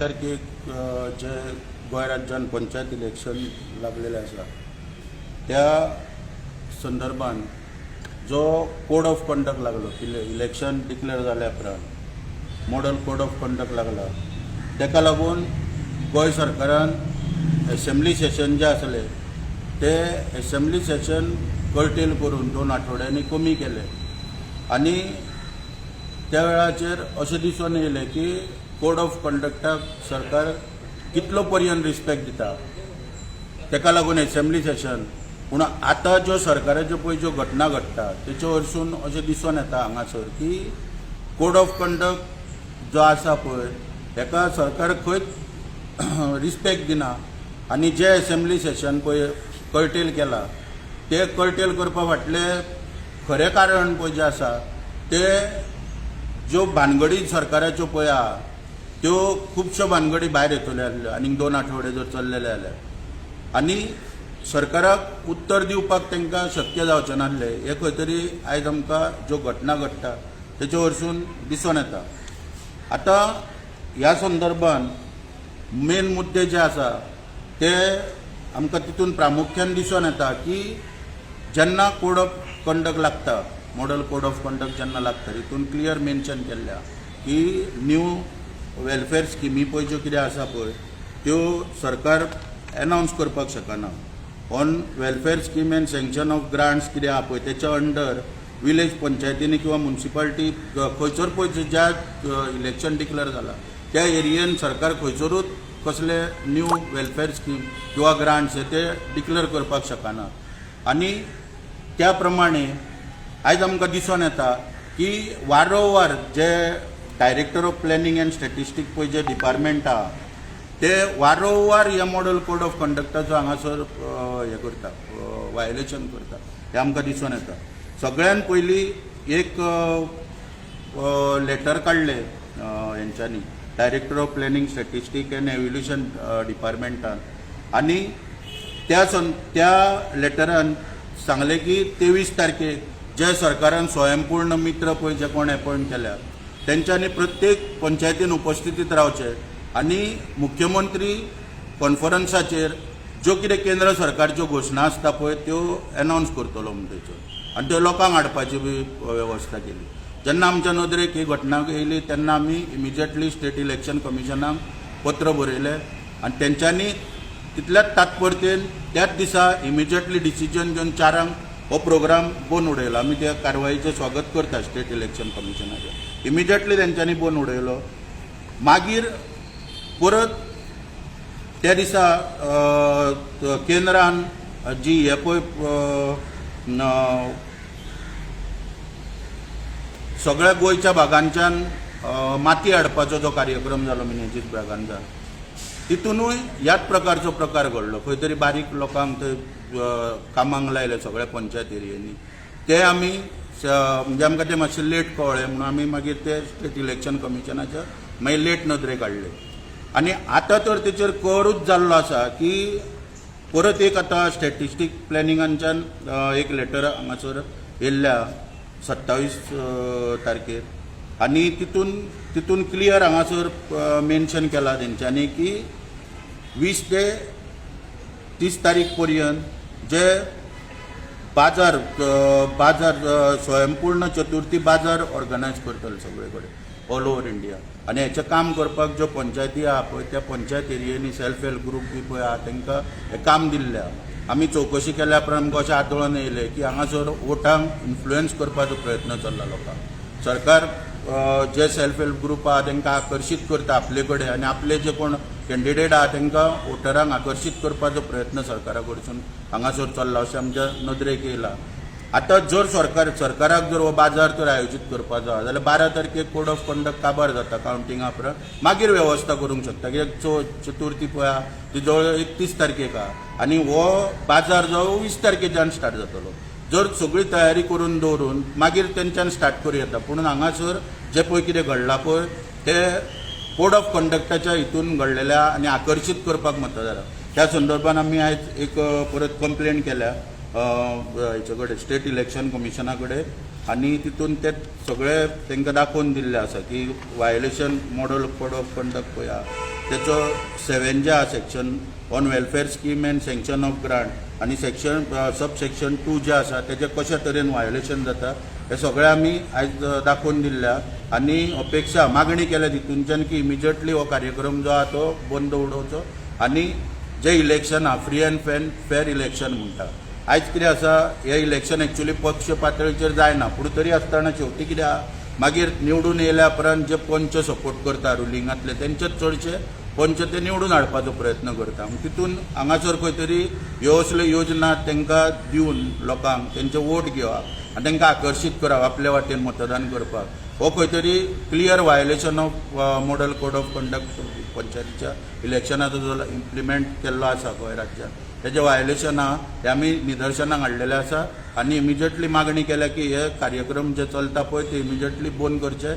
तारखेक जे गोंय राज्यान पंचायत इलेक्शन लागलेले आसा त्या संदर्भान जो कोड ऑफ कंडक्ट लागलो इलेक्शन डिक्लेअर जाल्या उपरांत मॉडल कोड ऑफ कंडक्ट लागला तेका लागून गोंय सरकारान असेंब्ली सेशन जे आसले ते असेंब्ली सेशन कर्टेल करून 2 आठवड्यांनी कमी केले आनी त्या वेळाचेर अशें दिसून येयलें की कोड ऑफ कंडक्टाक सरकार कितलो पर्यंत रिस्पेक्ट दिता तेका लागून असेंब्ली सेशन पूण आतां ज्यो सरकाराच्यो पळय ज्यो घटना घडटा तेचे वरसून अशें दिसून येता हांगासर की कोड ऑफ कंडक्ट जो आसा पळय तेका सरकार खंयच रिस्पेक्ट दिना आनी जे असेंब्ली सेशन पळय कर्टेल केला ते कर्टेल करपा फाटले खरें कारण पळय जें आसा ते ज्यो भानगडी सरकाराच्यो पळय आहा त्यो खुबश्यो भानगडी भायर येतल्यो आसल्यो आनीक 2 आठवडे जर चल्लेले जाल्यार आनी सरकाराक उत्तर दिवपाक तांकां शक्य जावचें नासलें हे खंय तरी आयज आमकां ज्यो घटना घडटा तेचे वरसून दिसून येता। आतां ह्या संदर्भान मेन मुद्दे जे आसा ते आमकां तितून प्रामुख्यान दिसून येता की जेन्ना कोड ऑफ कंडक्ट लागता मॉडल कोड ऑफ कंडक्ट जेन्ना लागता तितून क्लियर मेन्शन केल्ल्या की न्यू वेलफेअर स्किमी पळय ज्यो कितें आसा पळय त्यो सरकार अनाउन्स करपाक शकना on welfare scheme end sanction of grants कितें आहा पळय तेच्या अंडर विलेज पंचायतींनी किंवा म्युनिसिपालिटी खंयसर पळय ज्या इलेक्शन डिक्लेअर जाला त्या एरियेन सरकार खंयसरूच कसले न्यू वेलफेअर स्कीम किंवा ग्रांट्स ते डिक्लेअर करपाक शकना आनी त्या प्रमाणे आयज आमकां दिसून येता की वारंवार जे director of planning end statistic पळय जे डिपार्टमेंट आहा ते वारंवार ह्या मॉडल कोड ऑफ कंडक्टाचो हांगासर हे करता वायोलेशन करता हे आमकां दिसून येता। सगळ्यान पयलीं एक लेटर काडले हेंच्यांनी director of planning statistic end एव्हल्युशन डिपार्टमेंटान आनी त्या लेटरान सांगले की 23 तारखेक जे सरकारान स्वयंपूर्ण मित्र पळय जे कोण अपॉयंट केल्या तेंच्यांनी प्रत्येक पंचायतीन उपस्थितीत रावचे आनी मुख्यमंत्री कॉन्फरन्साचेर ज्यो कितें केंद्र सरकारच्यो घोशणा आसता पळय त्यो अनाउन्स करतलो म्हणटच्यो आनी त्यो लोकांक हाडपाची बी वेवस्था केली। जेन्ना आमच्या नदरेक ही घटना येयली तेन्ना आमी इमिजिएटली स्टेट इलेक्शन कमिशनाक पत्र बरयलें आनी तेंच्यांनी तितल्याच तात्पर्तेन त्याच दिसा इमिजिएटली डिसिजन घेवन 4 हो प्रोग्राम बंद उडयलो। आमी त्या कारवायेचें स्वागत करता स्टेट इलेक्शन कमिशनाचें। इमिजिएटली तेंच्यांनी बंद उडयलो मागीर परत त्या दिसा केंद्रान जी हे पळय सगळ्या गोंयच्या भागांच्यान माती हाडपाचो जो कार्यक्रम जालो मिनेजीस ब्रागांजान तितूनूय ह्याच प्रकारचो प्रकार घडलो खंय तरी बारीक लोकांक थंय कामांक लायले सगळ्या पंचायत एरियेनी ते आमी म्हणजे आमकां ते मातशें लेट कळ्ळें म्हणून आमी मागीर ते स्टेट इलेक्शन कमिशनाचे मागीर लेट नदरेक हाडले आनी आतां तर तेचेर करूच जाल्लो आसा की परत एक आतां स्टॅटिस्टीक प्लॅनिंगांच्यान एक लेटर हांगासर येयल्ल्या 27 तारखेर आनी तितून क्लियर हांगासर मेन्शन केला तेंच्यांनी की 20 ते 30 तारीख पर्यंत जे बाजार स्वयंपूर्ण चतुर्थी बाजार ऑर्गनायज करतले सगळे कडेन ऑल ओवर इंडिया आनी हेचें काम करपाक ज्यो पंचायती आहा पळय त्या पंचायत एरियेनी सेल्फ हेल्प ग्रूप बी पळय आहा तांकां हें काम दिल्लें आहा। आमी चवकशी केल्या उपरांत आमकां अशें आदळून येयलें की हांगासर वोटांक इन्फ्लुएन्स करपाचो प्रयत्न चल्ला लोकांक। सरकार जे सेल्फ हेल्प ग्रूप आहा तांकां आकर्शीत करता आपले कडेन आनी आपले जे कोण कॅन्डिडेट आहा तांकां वोटरांक आकर्शीत करपाचो प्रयत्न सरकारा कडसून हांगासर चल्ला अशें आमच्या नदरेक येयला। आतां जर सरकाराक जर हो बाजार तर आयोजीत करपाचो आहा जाल्यार 12 तारखेक कोड ऑफ कंडक्ट काबार जाता कावंटिंगा उपरांत मागीर वेवस्था करूंक शकता कित्याक चतुर्थी पळय आहा ती जवळ 31 तारखेक आहा आनी हो बाजार जो 20 तारखेच्यान स्टार्ट जातलो। जर सगळी तयारी करून दवरून मागीर तेंच्यान स्टार्ट करूं येता पूण हांगासर जे पळय कितें घडलां पळय ते कोड ऑफ कंडक्टाच्या हितून घडलेल्या आनी आकर्शीत करपाक मतदारांक त्या संदर्भान आमी आयज एक परत कंप्लेंट केल्या हेचे कडेन स्टेट इलेक्शन कमिशना कडेन आनी तितून ते सगळे तांकां दाखोवन दिल्ले आसा की violation model code of conduct पळय आहा त्याचो 7 जे आसा section on welfare scheme end sanction of grant आनी सेक्शन सब सेक्शन 2 जे आसा तेजे कशा तरेन वायोलेशन जाता हे सगळें आमी आयज दाखोवन दिल्ल्या आनी अपेक्षा मागणी केल्या तितूनच्यान की इमिजिएटली हो कार्यक्रम जो आसा तो बंद उडोवचो आनी जे इलेक्शन आहा फ्री एंड फेर इलेक्शन म्हणटा आयज कितें आसा हे इलेक्शन एक्चुअली पक्ष पातळीचेर जायना पूण तरी आसतना शेवटी कितें आहा मागीर निवडून येयल्या उपरांत जे पंच सपोर्ट करता रुलिंगांतले तेंचेच चडशे पंच ते निवडून हाडपाचो प्रयत्न करता तितून हांगासर खंय तरी ह्यो असल्यो योजना तांकां दिवन लोकांक तेंचे वोट घेवप आनी तांकां आकर्शीत करप आपल्या वाटेन मतदान करपाक हो खंय तरी clear violation of model code of conduct पंचायतीच्या इलेक्शनाचो जो इम्प्लिमेंट केल्लो आसा गोंय राज्यांत तेजें वायोलेशन आहा तें आमी निदर्शनाक हाडलेलें आसा आनी इमिजिएटली मागणी केल्या की हे कार्यक्रम जे चलता पळय ते इमिजिएटली बंद करचे